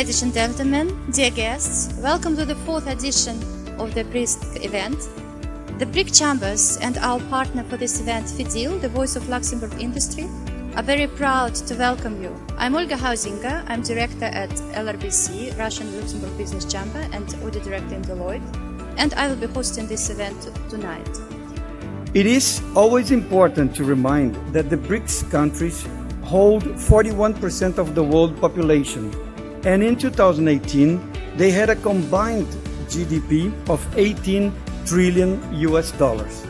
ladies and gentlemen, dear guests, welcome to the 4th edition of the BRICS event. The BRIC chambers and our partner for this event, FIDIL, the Voice of Luxembourg Industry, are very proud to welcome you. I'm Olga Hausinga, I'm director at LRBC, Russian Luxembourg Business Chamber, and audit director in Deloitte, and I will be hosting this event tonight. It is always important to remind that the BRICS countries hold 41% of the world population, and in 2018 they had a combined GDP of 18 trillion US dollars,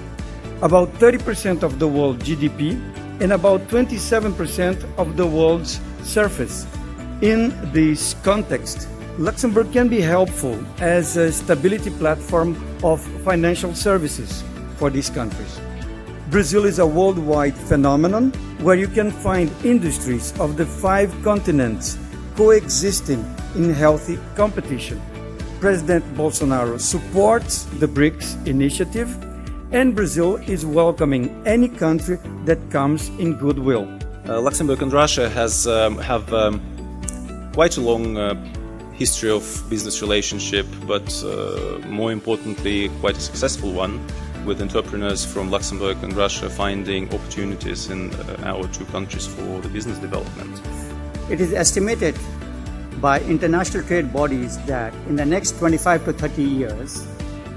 about 30% of the world GDP and about 27% of the world's surface. In this context, Luxembourg can be helpful as a stability platform of financial services for these countries. Brazil is a worldwide phenomenon where you can find industries of the 5 continents coexisting in healthy competition. President Bolsonaro supports the BRICS initiative, and Brazil is welcoming any country that comes in goodwill. Luxembourg and Russia have quite a long history of business relationship, but more importantly, quite a successful one, with entrepreneurs from Luxembourg and Russia finding opportunities in our two countries for the business development. It is estimated by international trade bodies that in the next 25 to 30 years,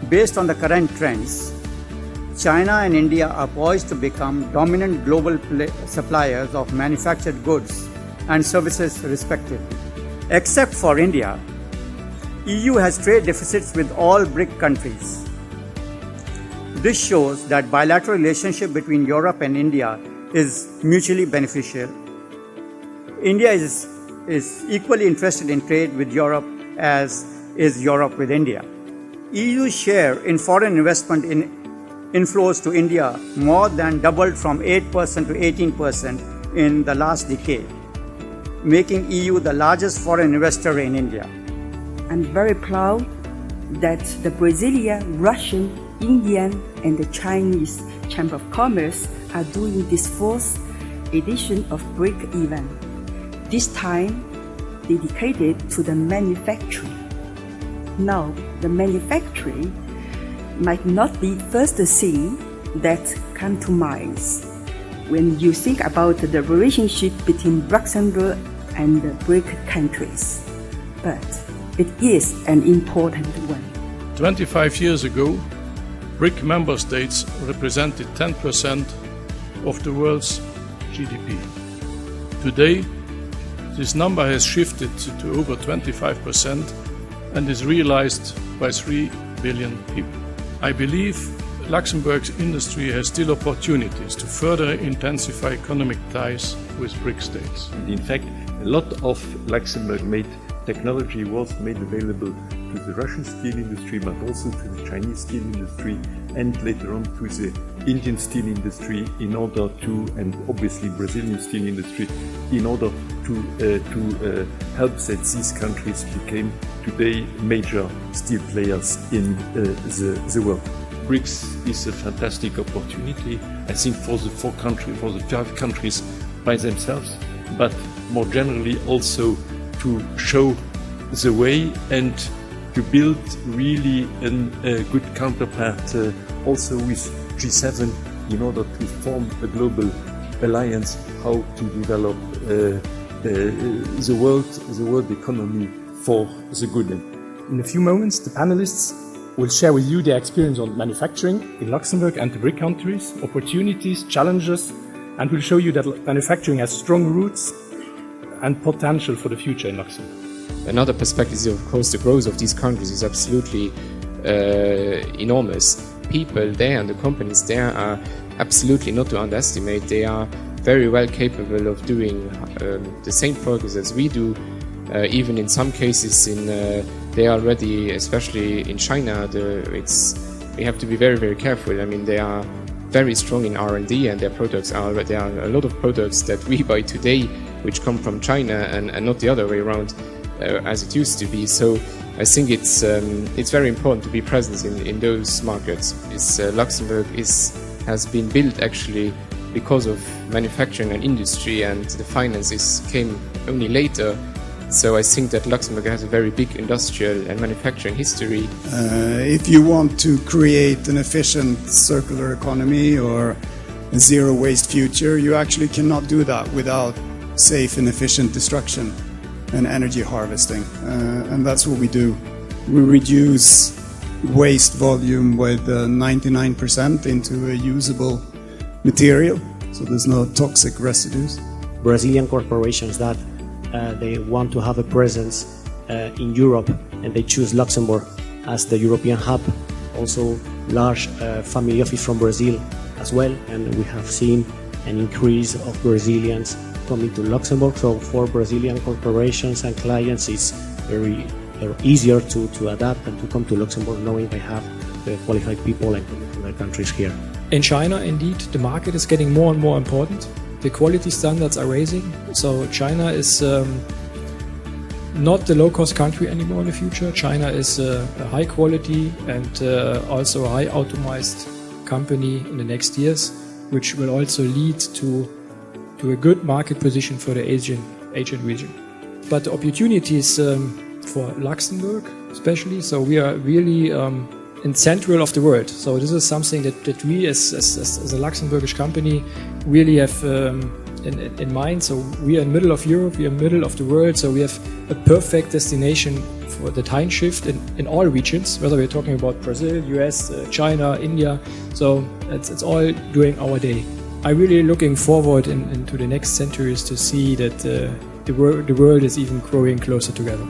based on the current trends, China and India are poised to become dominant global suppliers of manufactured goods and services respectively. Except for India, EU has trade deficits with all BRIC countries. This shows that bilateral relationship between Europe and India is mutually beneficial. India is equally interested in trade with Europe as is Europe with India. EU's share in foreign investment inflows to India more than doubled from 8% to 18% in the last decade, making EU the largest foreign investor in India. I'm very proud that the Brazilian, Russian, Indian, and the Chinese Chamber of Commerce are doing this 4th edition of BRIC event. This time dedicated to the manufacturing. Now, the manufacturing might not be first thing that come to mind when you think about the relationship between Luxembourg and the BRIC countries, but it is an important one. 25 years ago, BRIC member states represented 10% of the world's GDP. Today, this number has shifted to over 25% and is realized by 3 billion people. I believe Luxembourg's industry has still opportunities to further intensify economic ties with BRIC states. In fact, a lot of Luxembourg-made technology was made available to the Russian steel industry, but also to the Chinese steel industry, and later on to the Indian steel industry, in order to, and obviously Brazilian steel industry, in order to help that these countries became today major steel players in the world. BRICS is a fantastic opportunity, I think, for the 5 countries by themselves, but more generally also to show the way and to build really a good counterpart also with G7 in order to form a global alliance how to develop the world economy for the good. In a few moments, the panelists will share with you their experience on manufacturing in Luxembourg and the BRIC countries, opportunities, challenges, and will show you that manufacturing has strong roots and potential for the future in Luxembourg. Another perspective is, of course, the growth of these countries is absolutely enormous. People there and the companies there are absolutely not to underestimate. They are very well capable of doing the same progress as we do. Even in some cases, they are already, especially in China, we have to be very, very careful. I mean, they are very strong in R&D, and there are a lot of products that we buy today which come from China and not the other way around as it used to be. So I think it's very important to be present in those markets. Luxembourg has been built actually because of manufacturing and industry, and the finances came only later. So I think that Luxembourg has a very big industrial and manufacturing history. If you want to create an efficient circular economy or a zero waste future, you actually cannot do that without safe and efficient destruction and energy harvesting. And that's what we do. We reduce waste volume with 99% into a usable material, so there's no toxic residues. Brazilian corporations that they want to have a presence in Europe, and they choose Luxembourg as the European hub. Also large family office from Brazil as well, and we have seen an increase of Brazilians coming to Luxembourg. So for Brazilian corporations and clients, it's very easier to adapt and to come to Luxembourg knowing they have the qualified people and coming from their countries here. In China, indeed, the market is getting more and more important. The quality standards are raising, so China is not the low-cost country anymore in the future. China is a high quality and also a high automized company in the next years, which will also lead to a good market position for the Asian region. But the opportunities for Luxembourg especially, so we are really in central of the world. So this is something that we as a Luxembourgish company really have in mind. So we are in the middle of Europe, we are in the middle of the world, so we have a perfect destination for the time shift in all regions, whether we're talking about Brazil, US, China, India. So it's all during our day. I'm really looking forward into the next centuries to see that the world is even growing closer together.